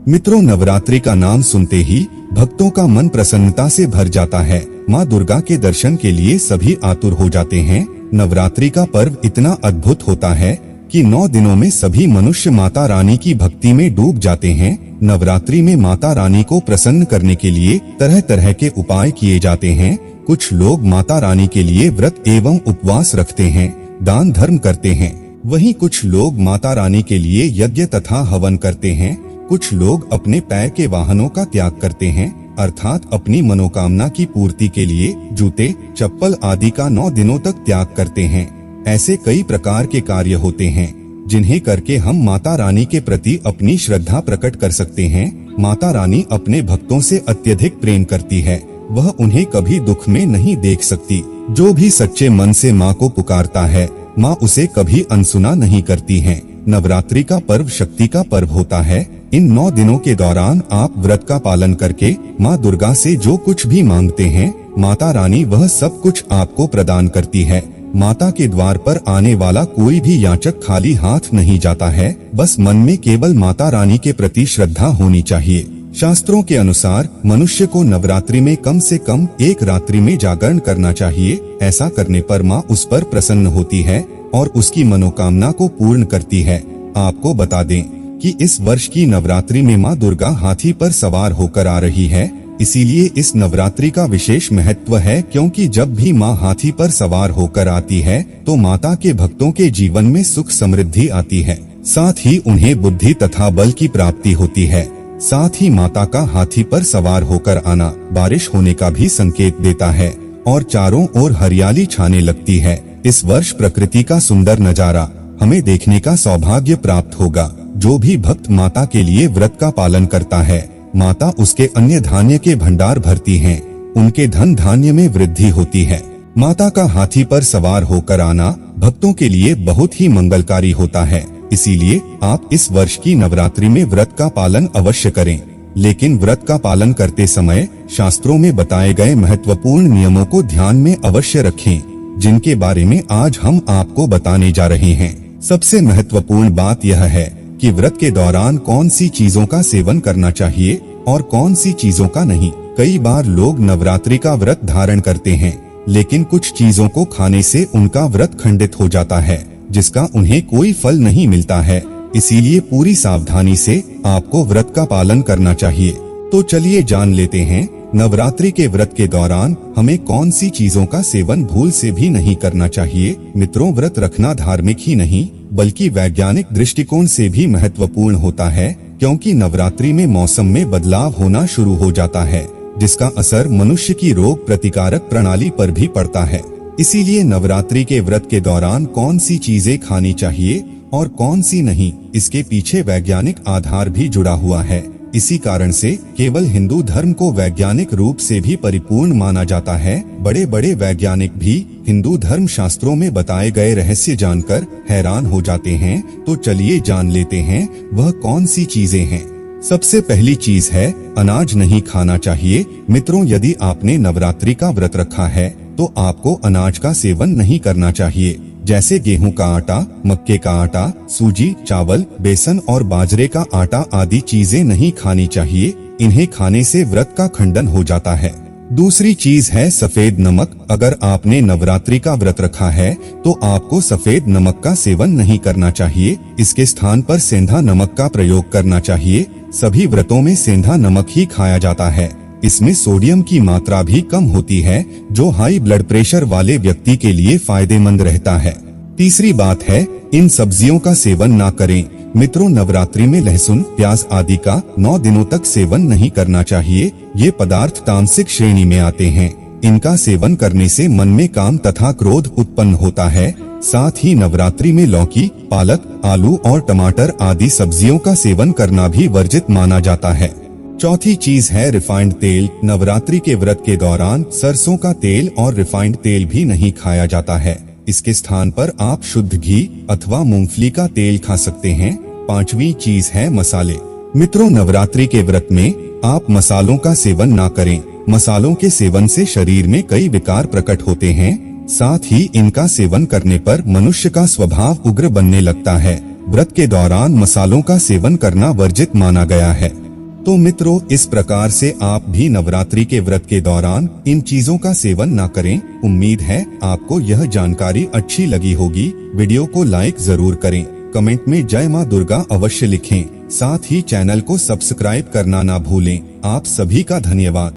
मित्रों, नवरात्रि का नाम सुनते ही भक्तों का मन प्रसन्नता से भर जाता है। माँ दुर्गा के दर्शन के लिए सभी आतुर हो जाते हैं। नवरात्रि का पर्व इतना अद्भुत होता है कि 9 दिनों में सभी मनुष्य माता रानी की भक्ति में डूब जाते हैं। नवरात्रि में माता रानी को प्रसन्न करने के लिए तरह तरह के उपाय किए जाते हैं। कुछ लोग माता रानी के लिए व्रत एवं उपवास रखते हैं, दान धर्म करते हैं। वहीं कुछ लोग माता रानी के लिए यज्ञ तथा हवन करते हैं। कुछ लोग अपने पैर के वाहनों का त्याग करते हैं, अर्थात अपनी मनोकामना की पूर्ति के लिए जूते, चप्पल आदि का 9 दिनों तक त्याग करते हैं। ऐसे कई प्रकार के कार्य होते हैं जिन्हें करके हम माता रानी के प्रति अपनी श्रद्धा प्रकट कर सकते हैं। माता रानी अपने भक्तों से अत्यधिक प्रेम करती है। वह उन्हें कभी दुख में नहीं देख सकती। जो भी सच्चे मन से माँ को पुकारता है, माँ उसे कभी अनसुना नहीं करती है। नवरात्रि का पर्व शक्ति का पर्व होता है। इन 9 दिनों के दौरान आप व्रत का पालन करके माँ दुर्गा से जो कुछ भी मांगते हैं, माता रानी वह सब कुछ आपको प्रदान करती है। माता के द्वार पर आने वाला कोई भी याचक खाली हाथ नहीं जाता है। बस मन में केवल माता रानी के प्रति श्रद्धा होनी चाहिए। शास्त्रों के अनुसार मनुष्य को नवरात्रि में कम से कम 1 रात्रि में जागरण करना चाहिए। ऐसा करने पर माँ उस पर प्रसन्न होती है और उसकी मनोकामना को पूर्ण करती है। आपको बता दें कि इस वर्ष की नवरात्रि में माँ दुर्गा हाथी पर सवार होकर आ रही है। इसीलिए इस नवरात्रि का विशेष महत्व है, क्योंकि जब भी माँ हाथी पर सवार होकर आती है तो माता के भक्तों के जीवन में सुख समृद्धि आती है। साथ ही उन्हें बुद्धि तथा बल की प्राप्ति होती है। साथ ही माता का हाथी पर सवार होकर आना बारिश होने का भी संकेत देता है और चारों ओर हरियाली छाने लगती है। इस वर्ष प्रकृति का सुंदर नजारा हमें देखने का सौभाग्य प्राप्त होगा। जो भी भक्त माता के लिए व्रत का पालन करता है, माता उसके अन्य धान्य के भंडार भरती हैं। उनके धन धान्य में वृद्धि होती है। माता का हाथी पर सवार होकर आना भक्तों के लिए बहुत ही मंगलकारी होता है। इसीलिए आप इस वर्ष की नवरात्रि में व्रत का पालन अवश्य करें। लेकिन व्रत का पालन करते समय शास्त्रों में बताए गए महत्वपूर्ण नियमों को ध्यान में अवश्य रखें, जिनके बारे में आज हम आपको बताने जा रहे हैं। सबसे महत्वपूर्ण बात यह है कि व्रत के दौरान कौन सी चीजों का सेवन करना चाहिए और कौन सी चीजों का नहीं। कई बार लोग नवरात्रि का व्रत धारण करते हैं, लेकिन कुछ चीजों को खाने से उनका व्रत खंडित हो जाता है, जिसका उन्हें कोई फल नहीं मिलता है। इसीलिए पूरी सावधानी से आपको व्रत का पालन करना चाहिए। तो चलिए जान लेते हैं नवरात्रि के व्रत के दौरान हमें कौन सी चीजों का सेवन भूल से भी नहीं करना चाहिए। मित्रों, व्रत रखना धार्मिक ही नहीं बल्कि वैज्ञानिक दृष्टिकोण से भी महत्वपूर्ण होता है, क्योंकि नवरात्रि में मौसम में बदलाव होना शुरू हो जाता है, जिसका असर मनुष्य की रोग प्रतिकारक प्रणाली पर भी पड़ता है। इसीलिए नवरात्रि के व्रत के दौरान कौन सी चीजें खानी चाहिए और कौन सी नहीं, इसके पीछे वैज्ञानिक आधार भी जुड़ा हुआ है। इसी कारण से केवल हिंदू धर्म को वैज्ञानिक रूप से भी परिपूर्ण माना जाता है। बड़े बड़े वैज्ञानिक भी हिंदू धर्म शास्त्रों में बताए गए रहस्य जानकर हैरान हो जाते हैं। तो चलिए जान लेते हैं वह कौन सी चीजें हैं। सबसे पहली चीज है अनाज नहीं खाना चाहिए। मित्रों, यदि आपने नवरात्रि का व्रत रखा है तो आपको अनाज का सेवन नहीं करना चाहिए। जैसे गेहूं का आटा, मक्के का आटा, सूजी, चावल, बेसन और बाजरे का आटा आदि चीजें नहीं खानी चाहिए। इन्हें खाने से व्रत का खंडन हो जाता है। दूसरी चीज है सफेद नमक। अगर आपने नवरात्रि का व्रत रखा है तो आपको सफेद नमक का सेवन नहीं करना चाहिए। इसके स्थान पर सेंधा नमक का प्रयोग करना चाहिए। सभी व्रतों में सेंधा नमक ही खाया जाता है। इसमें सोडियम की मात्रा भी कम होती है, जो हाई ब्लड प्रेशर वाले व्यक्ति के लिए फायदेमंद रहता है। तीसरी बात है इन सब्जियों का सेवन ना करें। मित्रों, नवरात्रि में लहसुन, प्याज आदि का 9 दिनों तक सेवन नहीं करना चाहिए। ये पदार्थ तामसिक श्रेणी में आते हैं। इनका सेवन करने से मन में काम तथा क्रोध उत्पन्न होता है। साथ ही नवरात्रि में लौकी, पालक, आलू और टमाटर आदि सब्जियों का सेवन करना भी वर्जित माना जाता है। चौथी चीज है रिफाइंड तेल। नवरात्रि के व्रत के दौरान सरसों का तेल और रिफाइंड तेल भी नहीं खाया जाता है। इसके स्थान पर आप शुद्ध घी अथवा मूंगफली का तेल खा सकते हैं। पांचवी चीज है मसाले। मित्रों, नवरात्रि के व्रत में आप मसालों का सेवन ना करें। मसालों के सेवन से शरीर में कई विकार प्रकट होते हैं। साथ ही इनका सेवन करने पर मनुष्य का स्वभाव उग्र बनने लगता है। व्रत के दौरान मसालों का सेवन करना वर्जित माना गया है। तो मित्रों, इस प्रकार से आप भी नवरात्रि के व्रत के दौरान इन चीजों का सेवन न करें। उम्मीद है आपको यह जानकारी अच्छी लगी होगी। वीडियो को लाइक जरूर करें, कमेंट में जय मां दुर्गा अवश्य लिखें। साथ ही चैनल को सब्सक्राइब करना ना भूलें। आप सभी का धन्यवाद।